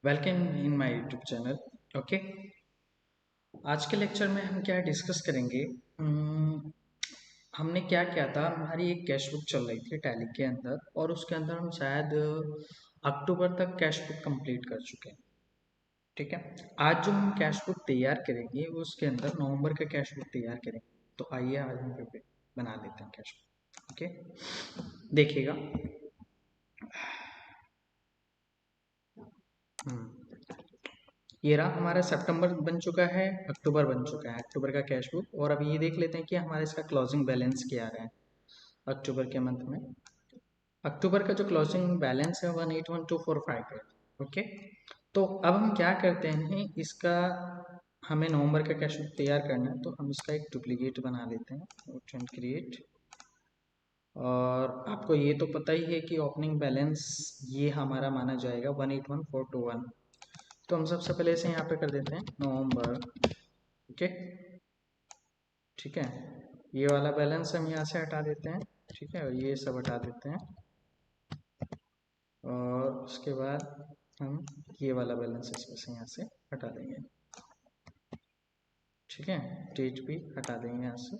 Welcome in my YouTube channel. Okay, आज के lecture में हम क्या डिस्कस करेंगे। हमने क्या किया था, हमारी एक कैश बुक चल रही थी टैली के अंदर और उसके अंदर हम शायद अक्टूबर तक कैश बुक कंप्लीट कर चुके हैं। ठीक है, आज जो हम कैश बुक तैयार करेंगे उसके अंदर नवंबर का कैश बुक तैयार करेंगे। तो आइए आज हम बना लेते हैं कैश बुक। ओके, देखिएगा। ये रहा हमारा सितंबर बन चुका है, अक्टूबर बन चुका है, अक्टूबर का कैश बुक। और अभी ये देख लेते हैं कि हमारा इसका क्लोजिंग बैलेंस क्या आ रहा है अक्टूबर के मंथ में। अक्टूबर का जो क्लोजिंग बैलेंस है 181245 है। ओके, तो अब हम क्या करते हैं, इसका हमें नवंबर का कैश बुक तैयार करना है तो हम इसका एक डुप्लीकेट बना लेते हैं, क्रिएट। और आपको ये तो पता ही है कि ओपनिंग बैलेंस ये हमारा माना जाएगा 181421। तो हम सबसे पहले इसे यहाँ पे कर देते हैं नवंबर। ओके, ठीक है, ये वाला बैलेंस हम यहाँ से हटा देते हैं। ठीक है, और ये सब हटा देते हैं और उसके बाद हम ये वाला बैलेंस इसमें से यहाँ से हटा देंगे। ठीक है, डेट भी हटा देंगे यहाँ से।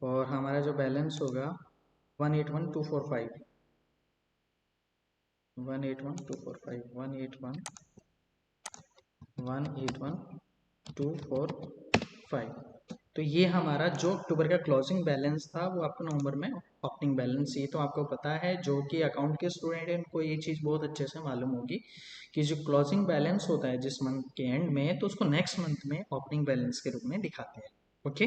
और हमारा जो बैलेंस होगा 181245, 181245, 181245। तो ये हमारा जो अक्टूबर का क्लोजिंग बैलेंस था वो आपको नवंबर में ओपनिंग बैलेंस। ये तो आपको पता है, जो कि अकाउंट के स्टूडेंट हैं उनको ये चीज़ बहुत अच्छे से मालूम होगी कि जो क्लोजिंग बैलेंस होता है जिस मंथ के एंड में, तो उसको नेक्स्ट मंथ में ओपनिंग बैलेंस के रूप में दिखाते हैं। ओके,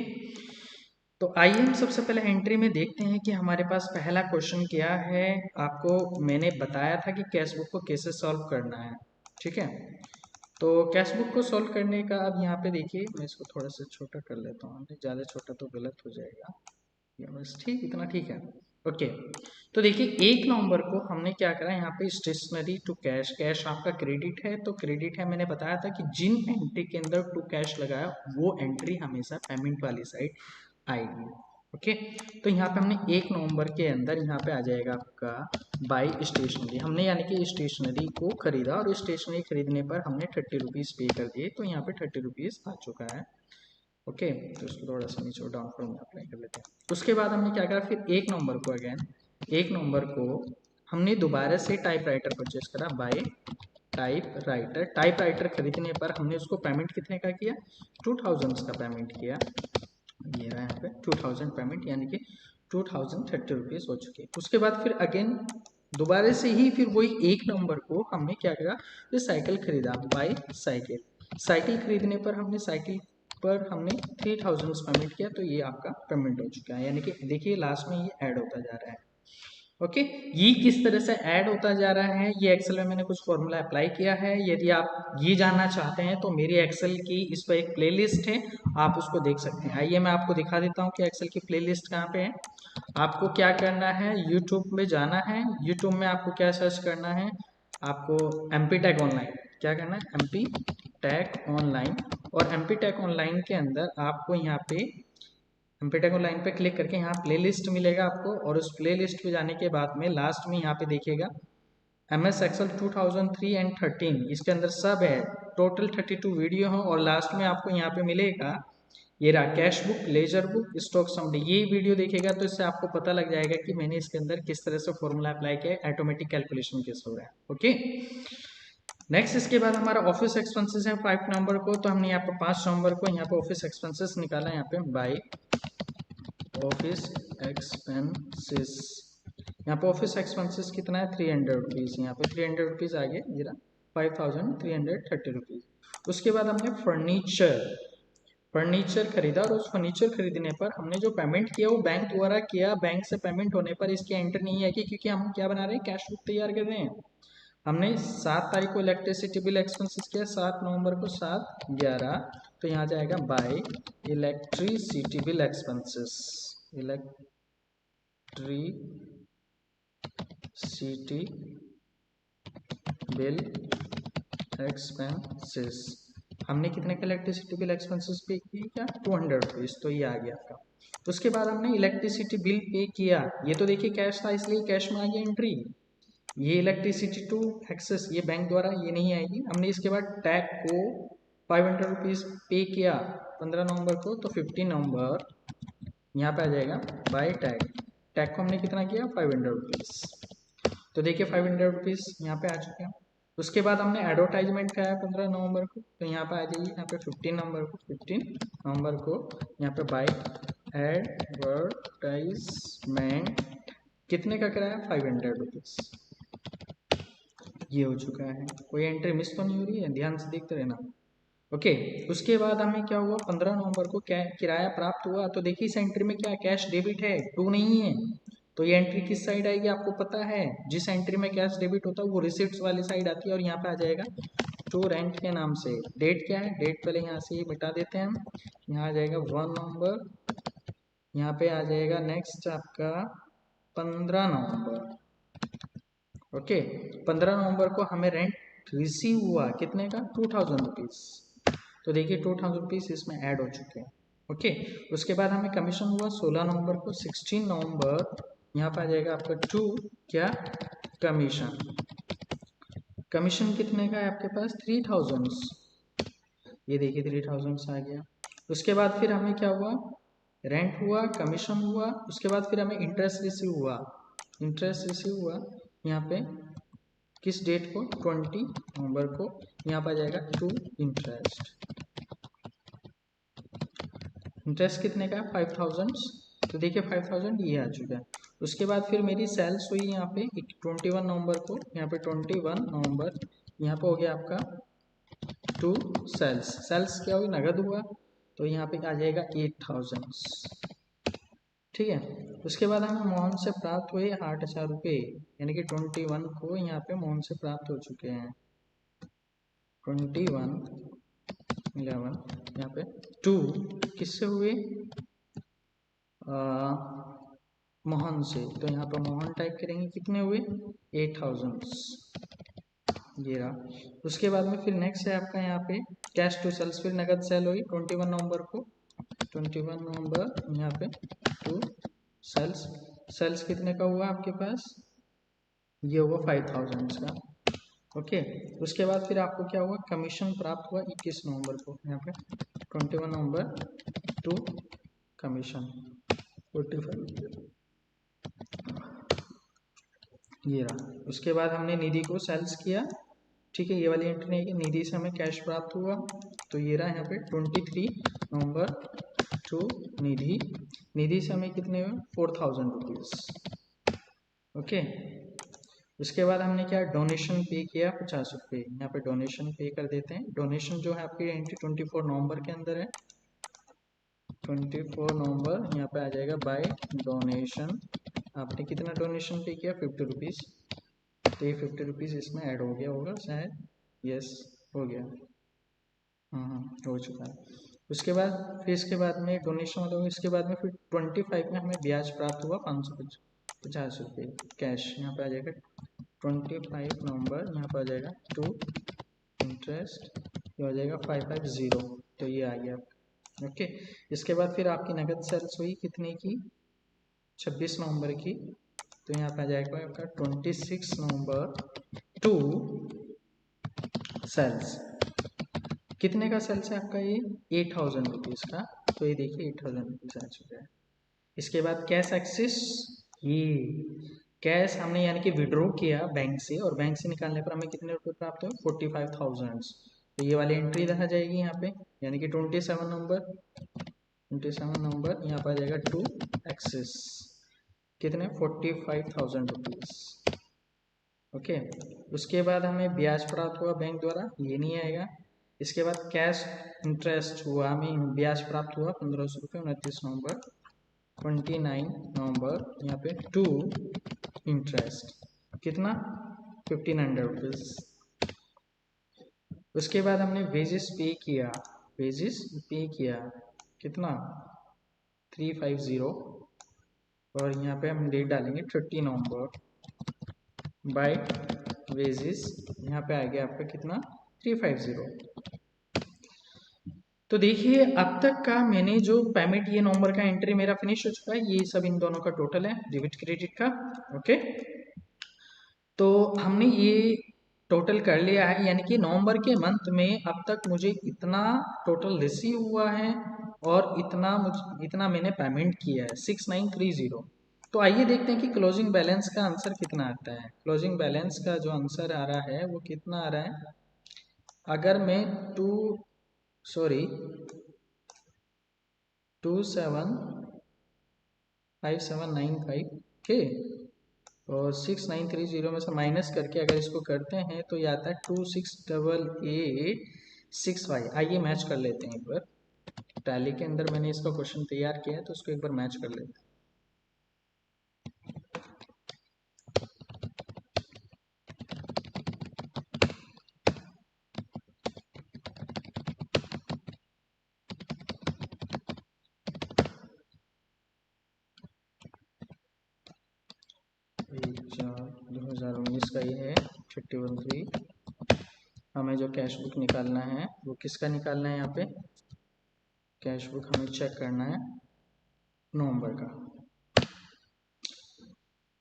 तो आइए हम सबसे पहले एंट्री में देखते हैं कि हमारे पास पहला क्वेश्चन क्या है। आपको मैंने बताया था कि कैश बुक को कैसे सॉल्व करना है। ठीक है, तो कैश बुक को सॉल्व करने का अब यहाँ पे देखिए, मैं इसको थोड़ा सा छोटा कर लेता हूँ, ज़्यादा छोटा तो गलत हो जाएगा। ये बस ठीक, इतना ठीक है। ओके, तो देखिए 1 नवंबर को हमने क्या करा, यहाँ पे स्टेशनरी टू कैश, कैश आपका क्रेडिट है तो क्रेडिट है। मैंने बताया था कि जिन एंट्री के अंदर टू कैश लगाया वो एंट्री हमेशा पेमेंट वाली साइड आएगी। ओके, तो यहाँ पे हमने 1 नवंबर के अंदर यहाँ पे आ जाएगा आपका बाई स्टेशनरी। हमने यानी कि स्टेशनरी को खरीदा और स्टेशनरी खरीदने पर हमने 30 रुपीज़ पे कर दिए, तो यहाँ पे 30 रुपीज़ आ चुका है। ओके, तो इसको थोड़ा सा नीचे डाउन फॉर्म में अप्लाई कर लेते हैं। उसके बाद हमने क्या करा, फिर 1 नवंबर को अगेन 1 नवंबर को हमने दोबारा से टाइप राइटर परचेज करा bye type writer. Type writer खरीदने पर हमने उसको पेमेंट कितने का किया, 2000 का पेमेंट किया। ये रहा यहाँ पे 2000 पेमेंट, यानी कि 2030 रुपीज़ हो चुके। उसके बाद फिर अगेन दोबारा से ही फिर वही 1 नवंबर को हमने क्या करा, फिर साइकिल खरीदा बाय साइकिल। साइकिल खरीदने पर हमने 3000 पेमेंट किया, तो ये आपका पेमेंट हो चुका है। यानी कि देखिए लास्ट में ये ऐड होता जा रहा है। ओके, ये किस तरह से ऐड होता जा रहा है, ये एक्सेल में मैंने कुछ फॉर्मूला अप्लाई किया है। यदि आप ये जानना चाहते हैं तो मेरी एक्सेल की इस पर एक प्लेलिस्ट है, आप उसको देख सकते हैं। आइए मैं आपको दिखा देता हूँ कि एक्सेल की प्लेलिस्ट कहाँ पे है। आपको क्या करना है, यूट्यूब में जाना है। यूट्यूब में आपको क्या सर्च करना है, आपको एमपी टैग ऑनलाइन क्या करना है, एमपी टैग ऑनलाइन। और एमपी टैग ऑनलाइन के अंदर आपको यहाँ पे एमपीटेक लाइन पे क्लिक करके यहाँ प्लेलिस्ट मिलेगा आपको, और उस प्लेलिस्ट पे जाने के बाद में लास्ट में यहाँ पे देखिएगा एम एस एक्सल 2003 एंड 13, इसके अंदर सब है। टोटल 32 वीडियो हो और लास्ट में आपको यहाँ पे मिलेगा ये रहा cash book, laser book, stock summary. ये वीडियो देखिएगा तो इससे आपको पता लग जाएगा कि मैंने इसके अंदर किस तरह से फॉर्मूला अप्लाई किया है, ऑटोमेटिक कैलकुलेशन कैसे हो रहा है। ओके, नेक्स्ट इसके बाद हमारा ऑफिस एक्सपेंसेस है 5 नवंबर को, तो हमने यहाँ पे 5 नवंबर को यहाँ पे ऑफिस एक्सपेंसेस निकाला, यहाँ पे बाय ऑफिस एक्सपेंसेस। यहाँ पे ऑफिस एक्सपेंसेस कितना है, 300 रुपीज़। यहाँ पे 300 रुपीज़ आ गया, जरा 5330 रुपीज़। उसके बाद हमने फर्नीचर खरीदा और उस फर्नीचर खरीदने पर हमने जो पेमेंट किया वो बैंक द्वारा किया। बैंक से पेमेंट होने पर इसकी एंट्री नहीं आएगी, क्योंकि हम क्या बना रहे हैं, कैश बुक तैयार कर रहे हैं। हमने 7 तारीख को इलेक्ट्रिसिटी बिल एक्सपेंसेस किया, 7 नवंबर को 7/11, तो यहाँ जाएगा bye electricity bill expenses, electricity bill expenses. हमने कितने का इलेक्ट्रिसिटी बिल एक्सपेंसेस पे किया, क्या 200 रुपीज़, तो ये आ गया आपका। उसके बाद हमने इलेक्ट्रिसिटी बिल पे किया, ये तो देखिए कैश था इसलिए कैश में आ गया एंट्री। ये इलेक्ट्रिसिटी टू एक्सेस ये बैंक द्वारा ये नहीं आएगी। हमने इसके बाद टैग को 500 रुपीज़ पे किया 15 नवंबर को, तो 15 नवंबर यहाँ पे आ जाएगा बाय टैग। टैग को हमने कितना किया 500 रुपीज़। तो देखिए 500 रुपीज़ यहाँ पे आ चुके हैं। उसके बाद हमने एडवर्टाइजमेंट कराया 15 नवंबर को, तो यहाँ पे आ जाइए यहाँ पे 15 नवंबर को यहाँ पे बाय एडवर्टाइजमेंट कितने का कराया 500 रुपीज़। ये हो चुका है। कोई एंट्री मिस तो नहीं हो रही है, ध्यान से देखते रहना। ओके उसके बाद हमें क्या हुआ 15 नवंबर को किराया प्राप्त हुआ। तो देखिए इस एंट्री में क्या कैश डेबिट है, टू नहीं है। तो ये एंट्री किस साइड आएगी आपको पता है, जिस एंट्री में कैश डेबिट होता है वो रिसिप्ट्स वाली साइड आती है, और यहाँ पे आ जाएगा टू रेंट के नाम से। डेट क्या है, डेट पहले यहाँ से मिटा देते हैं हम। यहाँ आ जाएगा 1 नवंबर, यहाँ पे आ जाएगा नेक्स्ट आपका 15 नवंबर। ओके 15 नवंबर को हमें रेंट रिसीव हुआ कितने का 2000 रुपीज़। तो देखिए 2000 रुपीज़ इसमें ऐड हो चुके हैं। ओके उसके बाद हमें कमीशन हुआ 16 नवंबर को। 16 नवंबर यहाँ पर आ जाएगा आपका टू क्या कमीशन। कमीशन कितने का है आपके पास 3000, ये देखिए 3000 आ गया। उसके बाद फिर हमें क्या हुआ रेंट हुआ, कमीशन हुआ, उसके बाद फिर हमें इंटरेस्ट रिसीव हुआ। इंटरेस्ट रिसीव हुआ यहाँ पे किस डेट को 20 नवंबर को, यहाँ पर आ जाएगा टू इंटरेस्ट। इंटरेस्ट कितने का 5000, तो देखिए 5000 ये आ चुका है। उसके बाद फिर मेरी सेल्स हुई यहाँ पे 21 नवंबर को, यहाँ पे 21 नवंबर यहाँ पे हो गया आपका टू सेल्स। सेल्स क्या हुई नगद हुआ, तो यहाँ पे आ जाएगा 8000। ठीक है उसके बाद हमें मोहन से प्राप्त हुए 8000 रुपये, यानी कि 21 को यहाँ पे मोहन से प्राप्त हो चुके हैं। 21 11 यहाँ पे टू किससे हुए मोहन से, तो यहाँ पर मोहन टाइप करेंगे कितने हुए 8000 ये रहा। उसके बाद में फिर नेक्स्ट है आपका यहाँ पे कैश टू सेल्स, फिर नगद सेल हुई 21 नवंबर को। 21 नवंबर यहाँ पे टू सेल्स। सेल्स कितने का हुआ आपके पास, ये हुआ 5000 का। ओके उसके बाद फिर आपको क्या हुआ कमीशन प्राप्त हुआ 21 नवंबर को, यहाँ पे 21 नवंबर टू कमीशन 45 ये रहा। उसके बाद हमने निधि को सेल्स किया। ठीक है ये वाली एंट्री नहीं है, निधि से हमें कैश प्राप्त हुआ, तो ये रहा यहाँ पे 23 नवंबर टू निधि। निधि से हमें कितने हुए 4000 रुपीज़। ओके उसके बाद हमने क्या डोनेशन पे किया 50 रुपये, यहाँ पे डोनेशन पे कर देते हैं। डोनेशन जो है आपकी एंट्री 24 नवंबर के अंदर है। 24 नवंबर यहाँ पे आ जाएगा बाय डोनेशन। आपने कितना डोनेशन पे किया 50 रुपीज़, तो ये 50 रुपीज़ इसमें ऐड हो गया होगा शायद, यस हो गया, हो चुका है। उसके बाद फिर इसके बाद में डोनेशन वाला, इसके बाद में फिर 25 में हमें ब्याज प्राप्त हुआ 550 रुपये कैश, यहाँ पे आ जाएगा 25 नवंबर यहाँ पर आ जाएगा टू इंटरेस्ट, ये हो जाएगा 550, तो ये आ गया। ओके इसके बाद फिर आपकी नगद सेल्स हुई कितने की 26 नवंबर की, तो यहाँ पे आ जाएगा आपका 26 नवंबर टू सेल्स। कितने का सेल्स है आपका ये 8000 रुपीज़ का, तो ये देखिए 8000 रुपीज़ आ चुका है। इसके बाद कैश एक्सेस, ये कैश हमने यानी कि विड्रॉ किया बैंक से, और बैंक से निकालने पर हमें कितने रुपए प्राप्त हुए 45,000, तो ये वाली एंट्री रह जाएगी यहाँ पे, यानी कि 27 नवंबर यहाँ पर आ जाएगा टू एक्सेस कितने 45,000 रुपीज़। ओके उसके बाद हमें ब्याज प्राप्त हुआ बैंक द्वारा, ये नहीं आएगा। इसके बाद कैश इंटरेस्ट हुआ, हमें ब्याज प्राप्त हुआ 1500 रुपये 29 नवंबर। 29 नवंबर यहाँ पे टू इंटरेस्ट कितना 1500 रुपीज़। उसके बाद हमने वेजेस पे किया, वेजेस पे किया कितना 350, और यहाँ पे हम डेट डालेंगे 30 नवंबर बाय वेजेस, यहाँ पे आ गया आपका कितना 350। तो देखिए अब तक का मैंने जो पेमेंट, ये नवंबर का एंट्री मेरा फिनिश हो चुका है, ये सब इन दोनों का टोटल है डेबिट क्रेडिट का। ओके तो हमने ये टोटल कर लिया है, यानी कि नवंबर के मंथ में अब तक मुझे इतना टोटल रिसीव हुआ है और इतना मैंने पेमेंट किया है 6930। तो आइए देखते हैं कि क्लोजिंग बैलेंस का आंसर कितना आता है। क्लोजिंग बैलेंस का जो आंसर आ रहा है वो कितना आ रहा है, अगर मैं टू सॉरी 275795 के और 6930 में से माइनस करके अगर इसको करते हैं तो ये आता है 268865। आइए मैच कर लेते हैं एक बार। टैली के अंदर मैंने इसका क्वेश्चन तैयार किया है तो उसको एक बार मैच कर लेते हैं। एक 4/2019 का ये है 31/3। हमें जो कैश बुक निकालना है वो किसका निकालना है, यहाँ पे कैश बुक हमें चेक करना है नवंबर का।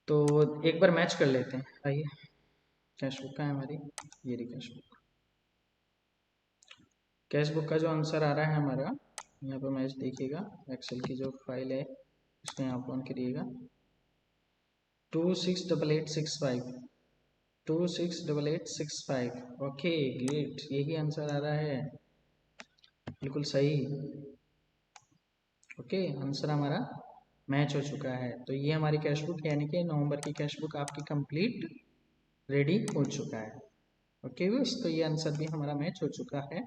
तो एक बार मैच कर लेते हैं। आइए, कैश बुक का है हमारी, ये रही कैश बुक। कैश बुक का जो आंसर आ रहा है हमारा, यहाँ पर मैच देखिएगा, एक्सेल की जो फाइल है उसको यहाँ पर ऑन करिएगा। 268865 268865। ओके ग्रेट, यही आंसर आ रहा है, बिल्कुल सही। ओके, आंसर हमारा मैच हो चुका है। तो ये हमारी कैश बुक यानी कि नवंबर की कैश बुक आपकी कंप्लीट रेडी हो चुका है। ओके बस, तो ये आंसर भी हमारा मैच हो चुका है।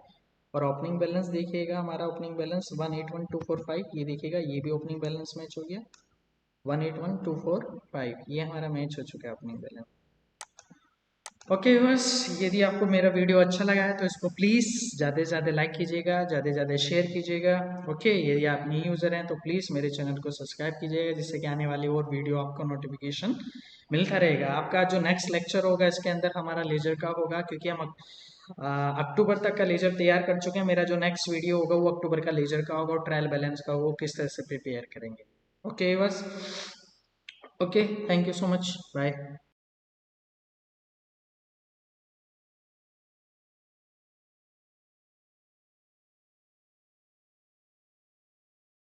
और ओपनिंग बैलेंस देखिएगा, हमारा ओपनिंग बैलेंस 181245, ये देखिएगा ये भी ओपनिंग बैलेंस मैच हो गया 181245, ये हमारा मैच हो चुका है ओपनिंग बैलेंस। ओके बस, यदि आपको मेरा वीडियो अच्छा लगा है तो इसको प्लीज़ ज़्यादा से ज़्यादा लाइक कीजिएगा, ज़्यादा से ज़्यादा शेयर कीजिएगा। ओके, यदि आप न्यू यूज़र हैं तो प्लीज़ मेरे चैनल को सब्सक्राइब कीजिएगा, जिससे कि आने वाली और वीडियो आपको नोटिफिकेशन मिलता रहेगा। आपका जो नेक्स्ट लेक्चर होगा इसके अंदर हमारा लेजर का होगा, क्योंकि हम अक्टूबर तक का लेजर तैयार कर चुके हैं। मेरा जो नेक्स्ट वीडियो होगा वो अक्टूबर का लेजर का होगा और ट्रायल बैलेंस का, वो किस तरह से प्रिपेयर करेंगे। ओके बस, okay, thank you so much, bye.